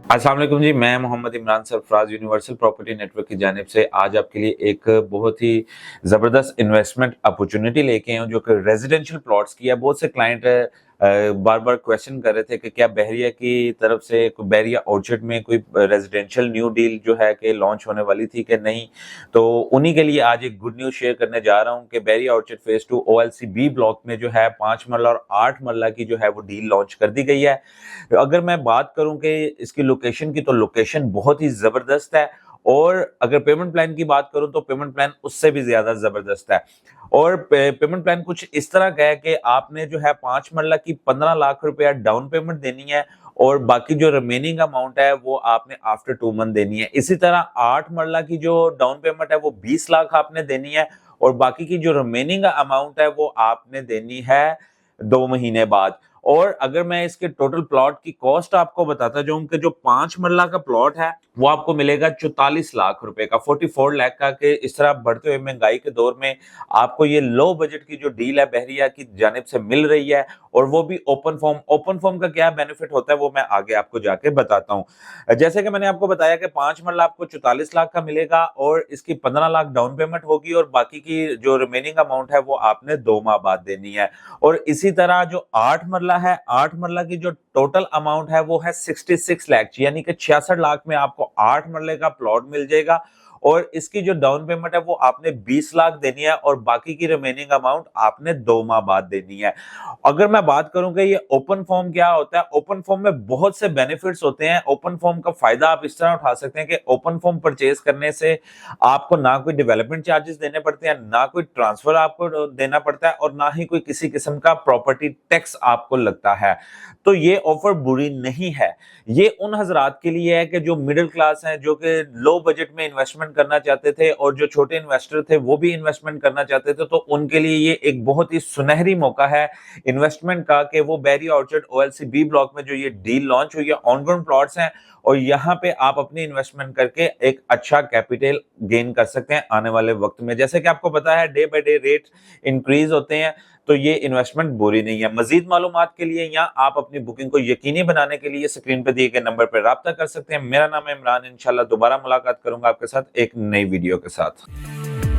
अस्सलाम वालेकुम जी, मैं Mohammad Imran Sarfaraz universal property network की जानिब से आज आपके लिए एक बहुत ही ज़बरदस्त इन्वेस्टमेंट अपॉर्चुनिटी लेके आए हूँ, जो कि रेजिडेंशियल प्लॉट्स की है। बहुत से क्लाइंट बार-बार क्वेश्चन कर रहे थे कि क्या बहरिया की तरफ से बहरिया ऑर्चर्ड में कोई रेजिडेंशियल न्यू डील जो है कि लॉन्च होने वाली थी कि नहीं। तो उन्हीं के लिए आज एक गुड न्यूज़ शेयर करने जा रहा हूँ कि बहरिया ऑर्चर्ड फेज़ 2 ओएलसी बी ब्लॉक में जो है 5 मरला और 8 मरला की जो है वो डील लॉन्च कर दी गई है। अगर मैं बात करूं कि इसकी लोकेशन की, तो लोकेशन बहुत ही जबरदस्त है। और अगर पेमेंट प्लान की बात करूं तो पेमेंट प्लान उससे भी ज्यादा जबरदस्त है। और पेमेंट प्लान कुछ इस तरह का है कि आपने जो है 5 मरला की 15 लाख रुपया डाउन पेमेंट देनी है, और बाकी जो रिमेनिंग अमाउंट है वो आपने आफ्टर 2 मंथ देनी है। इसी तरह 8 मरला की जो डाउन पेमेंट है वो 20 लाख आपने देनी है, और बाकी की जो रिमेनिंग अमाउंट है वो आपने देनी है 2 महीने बाद। और अगर मैं इसके टोटल प्लॉट की कॉस्ट आपको बताता जाऊं कि जो 5 मरला का प्लॉट है वो आपको मिलेगा 44 लाख रुपए का, 44 लाख का। कि इस तरह बढ़ते हुए महंगाई के दौर में आपको ये लो बजट की जो डील है बहरिया की जानिब से मिल रही है, और वो भी ओपन फॉर्म। ओपन फॉर्म का क्या बेनिफिट होता है वो मैं आगे आपको जाके बताता हूँ। जैसे कि मैंने आपको बताया कि 5 मरला आपको 44 लाख का मिलेगा, और इसकी 15 लाख डाउन पेमेंट होगी, और बाकी की जो रिमेनिंग अमाउंट है वो आपने 2 माह बाद देनी है। और इसी तरह जो 8 मरला है, 8 मरला की जो टोटल अमाउंट है वो है 66 लाख, यानी कि 66 लाख में आपको 8 मरले का प्लॉट मिल जाएगा। और इसकी जो डाउन पेमेंट है वो आपने 20 लाख देनी है, और बाकी की रिमेनिंग अमाउंट आपने 2 माह बाद देनी है। अगर मैं बात करूं कि ये ओपन फॉर्म क्या होता है, ओपन फॉर्म में बहुत से बेनिफिट्स होते हैं। ओपन फॉर्म का फायदा आप इस तरह उठा सकते हैं कि ओपन फॉर्म परचेज करने से आपको ना कोई डेवलपमेंट चार्जेस देने पड़ते हैं, ना कोई ट्रांसफर आपको देना पड़ता है, और ना ही कोई किसी किस्म का प्रॉपर्टी टैक्स आपको लगता है। तो ये ऑफर बुरी नहीं है। ये उन हजरात के लिए है कि जो मिडिल क्लास हैं, जो कि लो बजट में इन्वेस्टमेंट करना चाहते थे, और जो छोटे इन्वेस्टर थे वो भी इन्वेस्टमेंट करना चाहते थे। तो उनके लिए ये एक बहुत ही सुनहरी मौका है इन्वेस्टमेंट का, कि वो बहरिया ऑर्चर्ड ओएलसी बी ब्लॉक में जो ये डील लॉन्च हुई है, ऑनग्राउंड प्लॉट्स हैं, और यहाँ पे आप अपनी इन्वेस्टमेंट करके एक अच्छा कैपिटल गेन कर सकते हैं आने वाले वक्त में। जैसे कि आपको पता है day by day rate increase होते हैं, तो ये इन्वेस्टमेंट बुरी नहीं है। मजीद मालूमात के लिए या आप अपनी बुकिंग को यकीनी बनाने के लिए स्क्रीन पर दिए गए नंबर पर राब्ता कर सकते हैं। मेरा नाम है इमरान, इंशाल्लाह दोबारा मुलाकात करूंगा आपके साथ एक नई वीडियो के साथ।